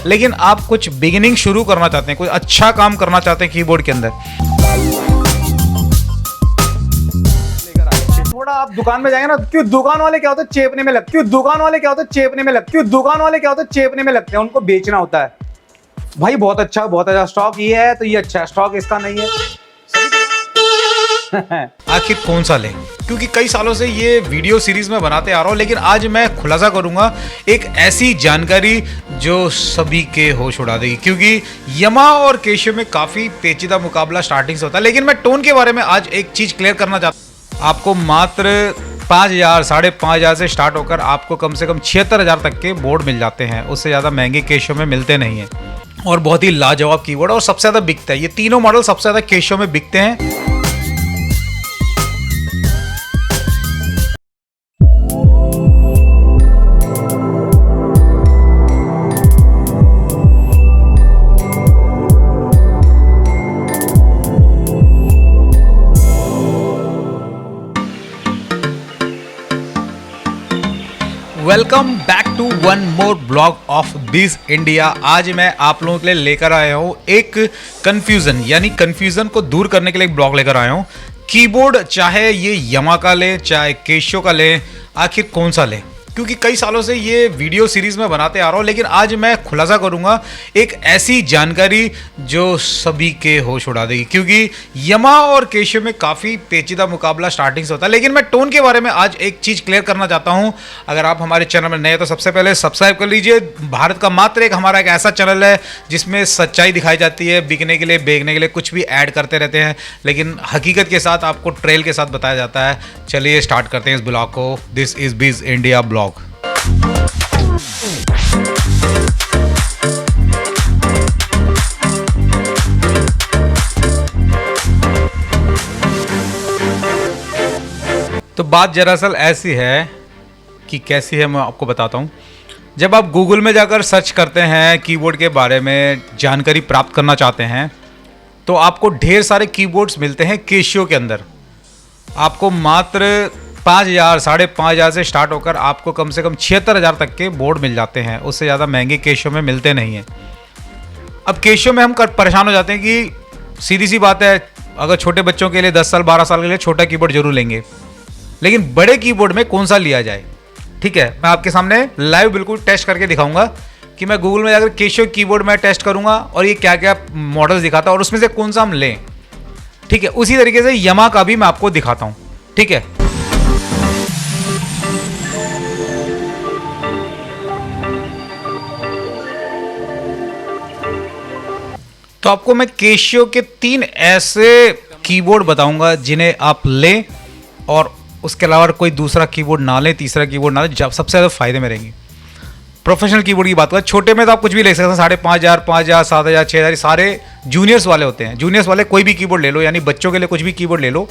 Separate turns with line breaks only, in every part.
लेकिन आप कुछ बिगिनिंग शुरू करना चाहते हैं, कोई अच्छा काम करना चाहते हैं कीबोर्ड के अंदर। थोड़ा आप दुकान में जाएंगे ना, क्यों दुकान वाले क्या होता है चेपने में लगते, क्यों दुकान वाले क्या होता है चेपने में लगते, क्यों दुकान वाले क्या होता है चेपने में लगते हैं, उनको बेचना होता है। भाई बहुत अच्छा स्टॉक ये है तो ये अच्छा स्टॉक इसका नहीं है। आखिर कौन सा लें, क्योंकि कई सालों से ये वीडियो सीरीज में बनाते आ रहा हूं, लेकिन आज मैं खुलासा करूंगा एक ऐसी जानकारी जो सभी के होश उड़ा देगी। क्योंकि यमा और केशव में काफी पेचीदा मुकाबला स्टार्टिंग से होता है, लेकिन मैं टोन के बारे में आज एक चीज क्लियर करना चाहता हूं। आपको मात्र 5,000 5,500 से स्टार्ट होकर आपको कम से कम 76,000 तक के बोर्ड मिल जाते हैं। उससे ज़्यादा महंगे केशव में मिलते नहीं हैं और बहुत ही लाजवाब कीबोर्ड और सबसे ज़्यादा बिकता है। ये तीनों मॉडल सबसे ज़्यादा केशव में बिकते हैं। Welcome back to one more blog of Biz India. आज मैं आप लोगों के लिए लेकर आया हूँ एक कन्फ्यूज़न, यानी कन्फ्यूज़न को दूर करने के लिए एक ब्लॉग लेकर आया हूँ। कीबोर्ड चाहे ये यमा का लें चाहे केशव का लें, आखिर कौन सा लें, क्योंकि कई सालों से ये वीडियो सीरीज में बनाते आ रहा हूँ, लेकिन आज मैं खुलासा करूंगा एक ऐसी जानकारी जो सभी के होश उड़ा देगी। क्योंकि यमा और केशव में काफ़ी पेचीदा मुकाबला स्टार्टिंग से होता है, लेकिन मैं टोन के बारे में आज एक चीज़ क्लियर करना चाहता हूँ। अगर आप हमारे चैनल में नए तो सबसे पहले सब्सक्राइब कर लीजिए। भारत का मात्र एक हमारा एक ऐसा चैनल है जिसमें सच्चाई दिखाई जाती है, बिकने के लिए बेचने के लिए कुछ भी ऐड करते रहते हैं, लेकिन हकीकत के साथ आपको ट्रेल के साथ बताया जाता है। चलिए स्टार्ट करते हैं इस ब्लॉग को। दिस इज बिज इंडिया ब्लॉग। तो बात दरअसल ऐसी है कि कैसी है मैं आपको बताता हूं। जब आप गूगल में जाकर सर्च करते हैं कीबोर्ड के बारे में जानकारी प्राप्त करना चाहते हैं तो आपको ढेर सारे कीबोर्ड्स मिलते हैं केशव के अंदर। आपको मात्र 5,000 5,500 से स्टार्ट होकर आपको कम से कम 76,000 तक के बोर्ड मिल जाते हैं। उससे ज़्यादा महंगे केशव में मिलते नहीं हैं। अब केशव में हम परेशान हो जाते हैं कि सीधी सी बात है, अगर छोटे बच्चों के लिए 10 साल 12 साल के लिए छोटा कीबोर्ड जरूर लेंगे, लेकिन बड़े कीबोर्ड में कौन सा लिया जाए। ठीक है, मैं आपके सामने लाइव बिल्कुल टेस्ट करके दिखाऊंगा कि मैं गूगल में जाकर केशव कीबोर्ड में टेस्ट करूंगा और ये क्या क्या मॉडल्स दिखाता है और उसमें से कौन सा हम लें। ठीक है, उसी तरीके से यमा का भी मैं आपको दिखाता हूँ। ठीक है, तो आपको मैं केशव के 3 ऐसे कीबोर्ड बताऊंगा जिन्हें आप लें और उसके अलावा कोई दूसरा कीबोर्ड ना लें, तीसरा कीबोर्ड ना लें, जब सबसे ज़्यादा फायदे में रहेंगी। प्रोफेशनल कीबोर्ड की बात करें, छोटे में तो आप कुछ भी ले सकते हैं, 5,500 5,000 7,000 6,000 सारे जूनियर्स वाले होते हैं। जूनियर्स वाले कोई भी कीबोर्ड ले लो, यानी बच्चों के लिए कुछ भी कीबोर्ड ले लो,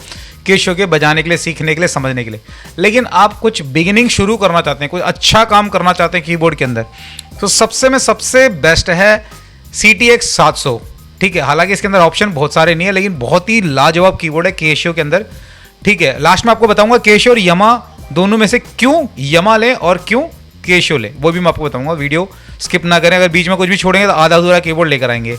केशव के बजाने के लिए, सीखने के लिए, समझने के लिए। लेकिन आप कुछ बिगिनिंग शुरू करना चाहते हैं, कोई अच्छा काम करना चाहते हैं कीबोर्ड के अंदर, तो सबसे बेस्ट है CTX 700। ठीक है, हालांकि इसके अंदर ऑप्शन बहुत सारे नहीं है, लेकिन बहुत ही लाजवाब कीबोर्ड है केशव के अंदर। ठीक है, लास्ट में आपको बताऊंगा केशव और यमा दोनों में से क्यों यमा लें और क्यों केशव लें, वो भी मैं आपको बताऊंगा। वीडियो स्किप ना करें, अगर बीच में कुछ भी छोड़ेंगे तो आधा अधूरा कीबोर्ड लेकर आएंगे।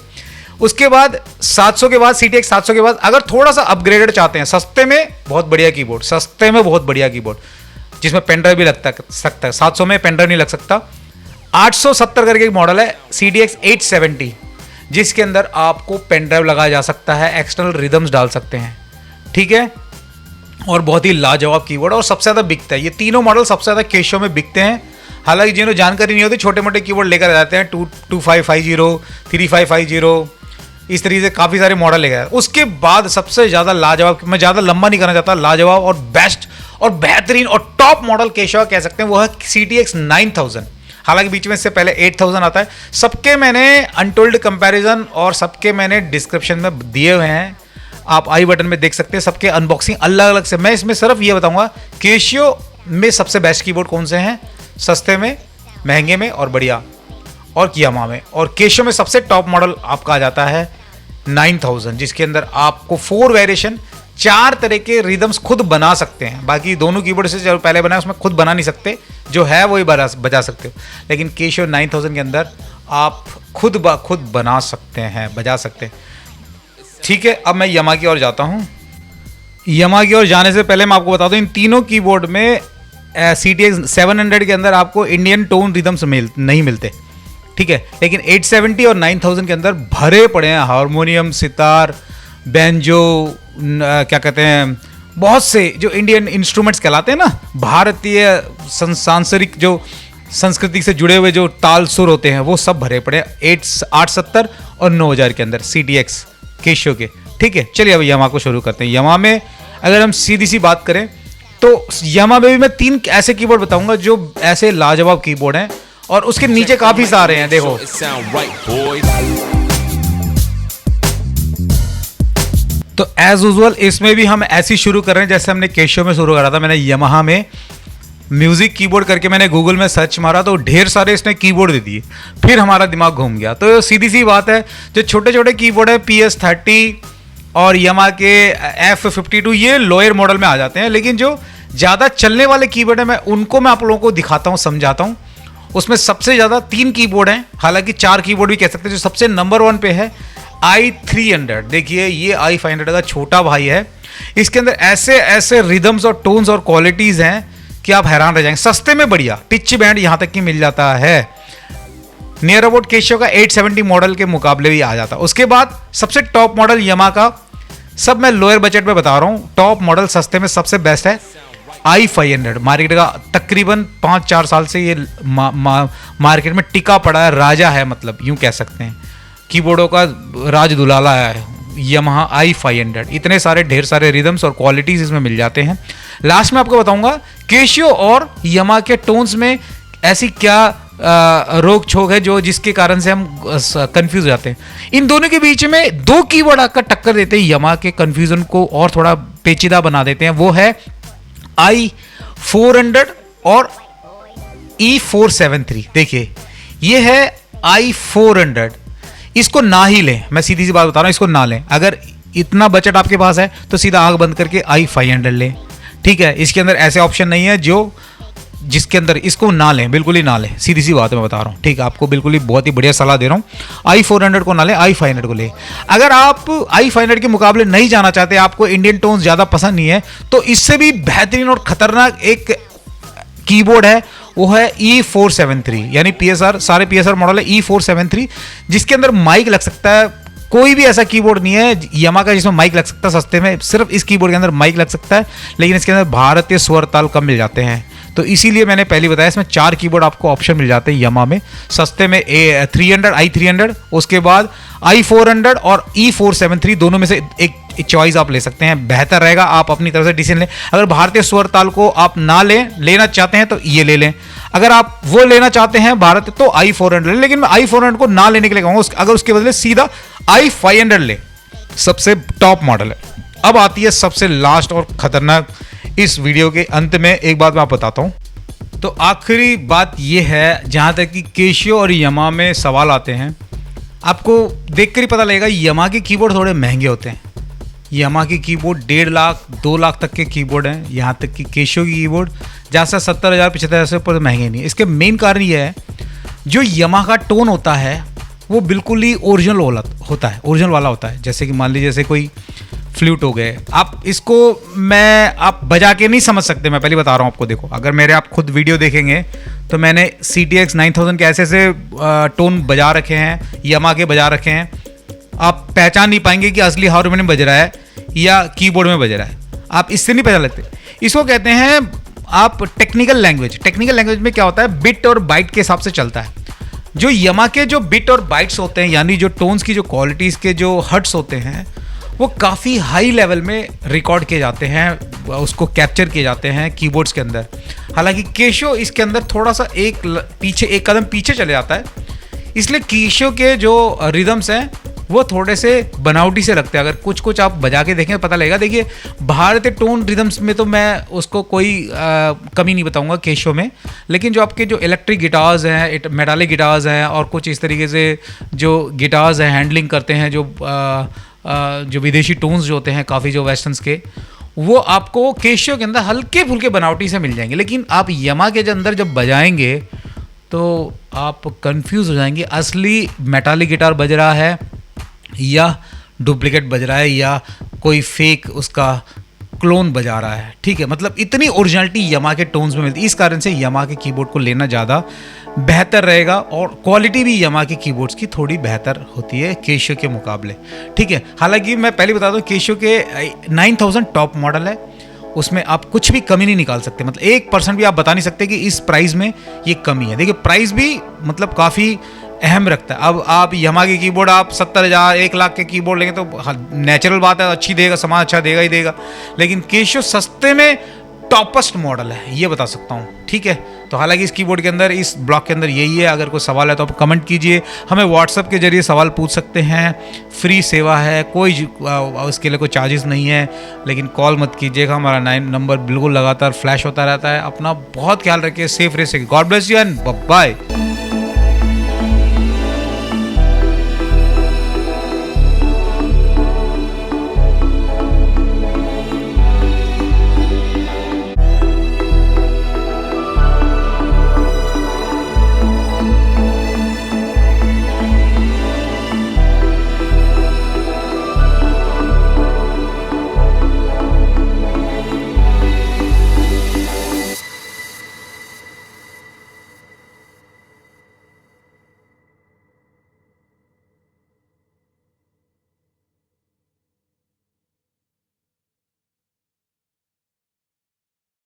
उसके बाद 700 के बाद CTX 700 के बाद अगर थोड़ा सा अपग्रेडेड चाहते हैं, सस्ते में बहुत बढ़िया कीबोर्ड, सस्ते में बहुत बढ़िया कीबोर्ड जिसमें पेनड्राइव भी लग सकता है। 700 में पेनड्राइव नहीं लग सकता। 870 करके एक मॉडल है CTX 870, जिसके अंदर आपको पेन ड्राइव लगाया जा सकता है, एक्सटर्नल रिदम्स डाल सकते हैं। ठीक है, और बहुत ही लाजवाब कीबोर्ड और सबसे ज़्यादा बिकता है। ये तीनों मॉडल सबसे ज़्यादा केशव में बिकते हैं। हालांकि जिन्हें जानकारी नहीं होती छोटे मोटे कीबोर्ड लेकर आ जाते हैं, 2550 3550, इस तरीके से काफ़ी सारे मॉडल लेकर। उसके बाद सबसे ज़्यादा लाजवाब, मैं ज़्यादा लंबा नहीं करना चाहता, लाजवाब और बेस्ट और बेहतरीन और टॉप मॉडल केशव कह सकते हैं, वो है CTX 9000। हालांकि बीच में इससे पहले 8000 आता है। सबके मैंने अनटोल्ड कंपैरिजन और सबके मैंने डिस्क्रिप्शन में दिए हुए हैं, आप आई बटन में देख सकते हैं। सबके अनबॉक्सिंग अलग अलग से। मैं इसमें सिर्फ ये बताऊंगा केशव में सबसे बेस्ट कीबोर्ड कौन से हैं, सस्ते में, महंगे में और बढ़िया, और यमा में। और केशव में सबसे टॉप मॉडल आपका आ जाता है 9000, जिसके अंदर आपको 4 वेरिएशन 4 तरह के रिदम्स खुद बना सकते हैं। बाकी दोनों कीबोर्ड से जो पहले बनाए उसमें खुद बना नहीं सकते, जो है वही बजा सकते हो। लेकिन केशो 9000 के अंदर आप खुद बना सकते हैं, बजा सकते हैं। ठीक है, अब मैं यमा की ओर जाता हूँ। यमा की ओर जाने से पहले मैं आपको बता दूं, इन तीनों कीबोर्ड में CTX 700 के अंदर आपको इंडियन टोन रिदम्स नहीं मिलते, ठीक है। लेकिन 870 और 9000 के अंदर भरे पड़े हैं हारमोनियम, सितार, बैंजो, क्या कहते हैं, बहुत से जो इंडियन इंस्ट्रूमेंट्स कहलाते हैं ना, भारतीय सांसारिक जो संस्कृति से जुड़े हुए जो ताल सुर होते हैं, वो सब भरे पड़े हैं 870 और 9000 के अंदर CTX केशो के। ठीक है, चलिए अब यमा को शुरू करते हैं। यमा में अगर हम सीधी सी बात करें तो यमा में भी मैं 3 ऐसे कीबोर्ड बताऊंगा जो ऐसे लाजवाब कीबोर्ड हैं, और उसके नीचे काफी सारे हैं। देखो, तो एज यूजुअल इसमें भी हम ऐसे शुरू कर रहे हैं जैसे हमने केशो में शुरू करा था। मैंने यमाहा में म्यूजिक कीबोर्ड करके मैंने गूगल में सर्च मारा तो ढेर सारे इसने कीबोर्ड दे दिए, फिर हमारा दिमाग घूम गया। तो सीधी सी बात है, जो छोटे छोटे कीबोर्ड है PS30 और यमा के F52, ये लोअर मॉडल में आ जाते हैं। लेकिन जो ज़्यादा चलने वाले कीबोर्ड है मैं आप लोगों को दिखाता हूँ, समझाता हूँ। उसमें सबसे ज़्यादा 3 कीबोर्ड हैं, हालांकि 4 कीबोर्ड भी कह सकते हैं। जो सबसे नंबर 1 पे है i300। देखिए, ये i500 का छोटा भाई है। इसके अंदर ऐसे ऐसे रिदम्स और टोन्स और क्वालिटीज़ हैं कि आप हैरान रह जाएंगे। सस्ते में बढ़िया पिच बैंड यहाँ तक कि मिल जाता है, नियर अबाउट केशो का 870 मॉडल के मुकाबले भी आ जाता है। उसके बाद सबसे टॉप मॉडल यमा का, सब मैं लोअर बजट में बता रहा हूँ, टॉप मॉडल सस्ते में सबसे बेस्ट है i500। मार्केट का तकरीबन 5-4 साल से ये मार्केट में टिका पड़ा है, राजा है, मतलब यूं कह सकते हैं, कीबोर्डों का राज दुलाला है यमाहा i500। इतने सारे ढेर सारे रिदम्स और क्वालिटीज इसमें मिल जाते हैं। लास्ट में आपको बताऊंगा केशियो और यमा के टोन्स में ऐसी क्या रोक छोक है जो जिसके कारण से हम कंफ्यूज हो जाते हैं। इन दोनों के बीच में 2 कीवर्ड आकर टक्कर देते हैं, यमा के कंफ्यूजन को और थोड़ा पेचीदा बना देते हैं। वो है i400 और E473। देखिए, ये है i400, इसको ना ही लें, मैं सीधी सी बात बता रहा हूं, इसको ना लें। अगर इतना बजट आपके पास है तो सीधा आंख बंद करके i500 लें, ठीक है। इसके अंदर ऐसे ऑप्शन नहीं है जिसके अंदर इसको ना लें, बिल्कुल ही ना लें, सीधी सी बात है मैं बता रहा हूँ, ठीक है। आपको बिल्कुल ही बहुत ही बढ़िया सलाह दे रहा हूँ, i400 को ना लें, i500 को लें। अगर आप i500 के मुकाबले नहीं जाना चाहते, आपको इंडियन टोन्स ज़्यादा पसंद नहीं है, तो इससे भी बेहतरीन और खतरनाक एक कीबोर्ड है, वो है E473, यानी PSR, सारे PSR मॉडल है E473, जिसके अंदर माइक लग सकता है। कोई भी ऐसा कीबोर्ड नहीं है यमा का जिसमें माइक लग सकता है सस्ते में, सिर्फ इस कीबोर्ड के अंदर माइक लग सकता है, लेकिन इसके अंदर भारतीय स्वर ताल कम मिल जाते हैं। तो इसीलिए मैंने पहले बताया, इसमें 4 कीबोर्ड आपको ऑप्शन मिल जाते हैं यमा में सस्ते में, i300, उसके बाद i400 और E473, दोनों में से एक चॉइस आप ले सकते हैं। बेहतर रहेगा आप अपनी तरफ से डिसीजन लें। अगर भारतीय स्वर ताल को आप ना लेना चाहते हैं तो ये ले लें, अगर आप वो लेना चाहते हैं भारत तो i400 लें। लेकिन मैं i400 को ना लेने के लिए कहूँगा, अगर उसके बदले सीधा i500 ले, सबसे टॉप मॉडल है। अब आती है सबसे लास्ट और खतरनाक, इस वीडियो के अंत में एक बात मैं आपको बताता हूं। तो आखिरी बात यह है, जहां तक कि केशियो और यमा में सवाल आते हैं, आपको देखकर ही पता लगेगा यमा के कीबोर्ड थोड़े महंगे होते हैं। यमा की कीबोर्ड 1.5 लाख 2 लाख तक के कीबोर्ड हैं, यहाँ तक कि केशियो की कीबोर्ड जैसा 70,000 75,000 से ऊपर महंगे नहीं है। इसके मेन कारण ये है, जो यमा का टोन होता है वो बिल्कुल ही ओरिजिनल होता है, ओरिजिनल वाला होता है। जैसे कि मान लीजिए जैसे कोई फ्लूट हो गए, आप इसको आप बजा के नहीं समझ सकते, मैं पहले बता रहा हूँ आपको। देखो, अगर मेरे आप खुद वीडियो देखेंगे तो मैंने CTX 9000 के ऐसे ऐसे टोन बजा रखे हैं, यमा के बजा रखे हैं, आप पहचान नहीं पाएंगे कि असली हारमोनियम बज रहा है या कीबोर्ड में बज रहा है, आप इससे नहीं पहचान लगते। इसको कहते हैं आप टेक्निकल लैंग्वेज। टेक्निकल लैंग्वेज में क्या होता है, बिट और बाइट के हिसाब से चलता है। जो यमा के जो बिट और बाइट्स होते हैं, यानी जो टोन्स की जो क्वालिटीज़ के जो हर्ट्स होते हैं, वो काफ़ी हाई लेवल में रिकॉर्ड किए जाते हैं, उसको कैप्चर किए जाते हैं कीबोर्ड्स के अंदर। हालांकि केशो इसके अंदर थोड़ा सा एक कदम पीछे चले जाता है, इसलिए केशो के जो रिदम्स हैं वो थोड़े से बनावटी से लगते हैं। अगर कुछ कुछ आप बजा के देखें पता लगेगा। देखिए, भारतीय टोन रिदम्स में तो मैं उसको कोई कमी नहीं बताऊंगा केशो में, लेकिन जो आपके जो इलेक्ट्रिक गिटार्स हैं, मेटालिक गिटार्स हैं, और कुछ इस तरीके से जो गिटार्स हैं हैंडलिंग करते हैं, जो जो विदेशी टोन्स जो होते हैं काफ़ी जो वेस्टर्न्स के, वो आपको केशियो के अंदर हल्के फुल्के बनावटी से मिल जाएंगे। लेकिन आप यमा के अंदर जब बजाएंगे तो आप कंफ्यूज हो जाएंगे असली मेटालिक गिटार बज रहा है या डुप्लीकेट बज रहा है या कोई फेक उसका क्लोन बजा रहा है। ठीक है, मतलब इतनी ओरिजिनलिटी यमा के टोन्स में मिलती है। इस कारण से यमा के कीबोर्ड को लेना ज़्यादा बेहतर रहेगा और क्वालिटी भी यमा के कीबोर्ड्स की थोड़ी बेहतर होती है केशियो के मुकाबले। ठीक है, हालांकि मैं पहले बता दूं केशियो के 9000 टॉप मॉडल है, उसमें आप कुछ भी कमी नहीं निकाल सकते। मतलब 1% भी आप बता नहीं सकते कि इस प्राइस में ये कमी है। देखिए प्राइस भी मतलब काफ़ी अहम रखता है। अब आप यमा के कीबोर्ड आप 70,000 1 लाख के कीबोर्ड लेंगे तो नेचुरल बात है, अच्छी देगा, सामान अच्छा देगा ही देगा। लेकिन केशियो सस्ते में टॉपेस्ट मॉडल है, ये बता सकता हूँ। ठीक है, तो हालांकि इस कीबोर्ड के अंदर, इस ब्लॉक के अंदर यही है। अगर कोई सवाल है तो आप कमेंट कीजिए, हमें व्हाट्सएप के जरिए सवाल पूछ सकते हैं। फ्री सेवा है, कोई इसके लिए कोई चार्जेस नहीं है। लेकिन कॉल मत कीजिएगा, हमारा 9 नंबर बिल्कुल लगातार फ्लैश होता रहता है। अपना बहुत ख्याल रखिए, सेफ रहिए। God bless you and bye.